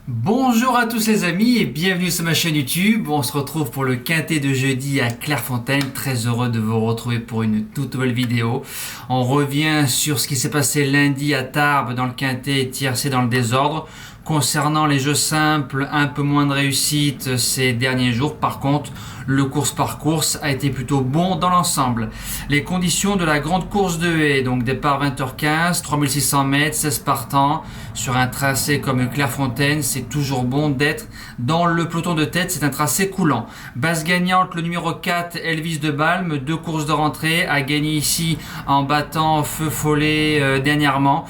Bonjour à tous les amis et bienvenue sur ma chaîne YouTube. On se retrouve pour le quintet de jeudi à Clairefontaine. Très heureux de vous retrouver pour une toute nouvelle vidéo. On revient sur ce qui s'est passé lundi à Tarbes dans le quintet et tiercé dans le désordre. Concernant les jeux simples, un peu moins de réussite ces derniers jours. Par contre, le course par course a été plutôt bon dans l'ensemble. Les conditions de la grande course de haie, donc départ 20h15, 3600 mètres, 16 partants, sur un tracé comme Clairefontaine, c'est toujours bon d'être dans le peloton de tête, c'est un tracé coulant. Base gagnante, le numéro 4, Elvis de Balme, 2 courses de rentrée, a gagné ici en battant Feu Follet dernièrement.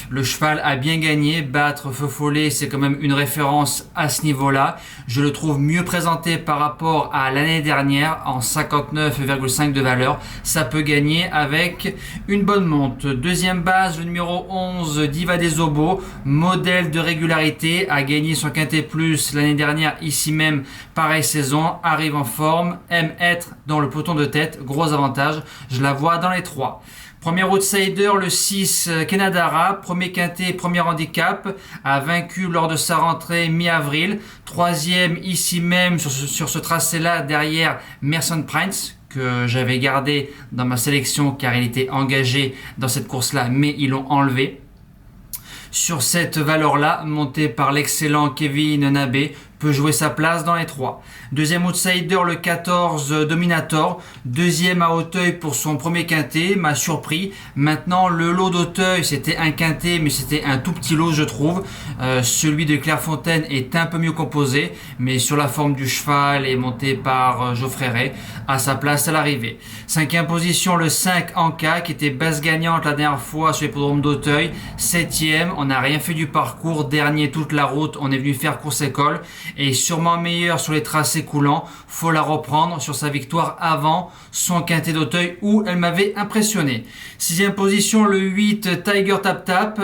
Le cheval a bien gagné, battre Feu Follet, c'est quand même une référence à ce niveau-là. Je le trouve mieux présenté par rapport à l'année dernière en 59,5 de valeur. Ça peut gagner avec une bonne monte. Deuxième base, le numéro 11, Diva des Obos, modèle de régularité, a gagné son quintet plus l'année dernière ici même, pareille saison, arrive en forme, aime être dans le peloton de tête, gros avantage, je la vois dans les 3. Premier outsider, le 6, Kenadara, premier quintet, premier handicap, a vaincu lors de sa rentrée mi-avril. Troisième ici même sur ce tracé-là, derrière Merson Prince, que j'avais gardé dans ma sélection car il était engagé dans cette course-là, mais ils l'ont enlevé. Sur cette valeur-là, montée par l'excellent Kevin Nabé, peut jouer sa place dans les 3. Deuxième outsider, le 14, Dominator. Deuxième à Auteuil pour son premier quintet, m'a surpris. Maintenant, le lot d'Auteuil, c'était un quintet, mais c'était un tout petit lot, je trouve. Celui de Clairefontaine est un peu mieux composé, mais sur la forme du cheval et monté par Geoffrey Ray, à sa place à l'arrivée. Cinquième position, le 5, Anka, qui était base gagnante la dernière fois sur l'hippodrome d'Auteuil. Septième, on n'a rien fait du parcours. Dernier toute la route, on est venu faire course école. Et sûrement meilleure sur les tracés coulants. Faut la reprendre sur sa victoire avant son quintet d'Auteuil où elle m'avait impressionné. Sixième position, le 8, Tiger Tap Tap.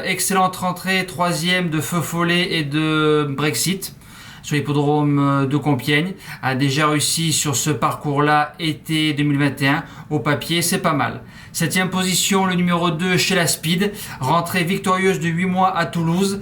Excellente rentrée, troisième de Feu Follet et de Brexit sur l'hippodrome de Compiègne, a déjà réussi sur ce parcours-là été 2021. Au papier, c'est pas mal. Septième position, le numéro 2 chez la Speed, rentrée victorieuse de 8 mois à Toulouse,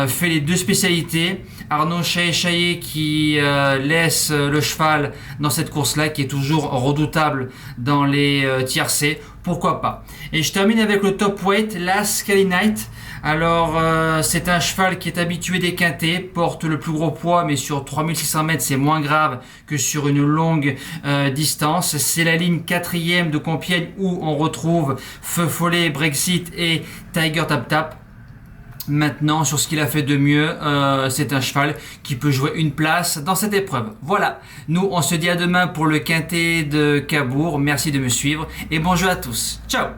fait les 2 spécialités. Arnaud Chaillet qui laisse le cheval dans cette course-là, qui est toujours redoutable dans les tiercés. Pourquoi pas. Et je termine avec le top weight, la Sky Knight. Alors, c'est un cheval qui est habitué des quintets, porte le plus gros poids, mais sur 3600 mètres, c'est moins grave que sur une longue distance. C'est la ligne 4e de Compiègne où on retrouve Feu Follet, Brexit et Tiger Tap Tap. Maintenant, sur ce qu'il a fait de mieux, c'est un cheval qui peut jouer une place dans cette épreuve. Voilà, nous on se dit à demain pour le quintet de Cabourg. Merci de me suivre et bon jeu à tous. Ciao!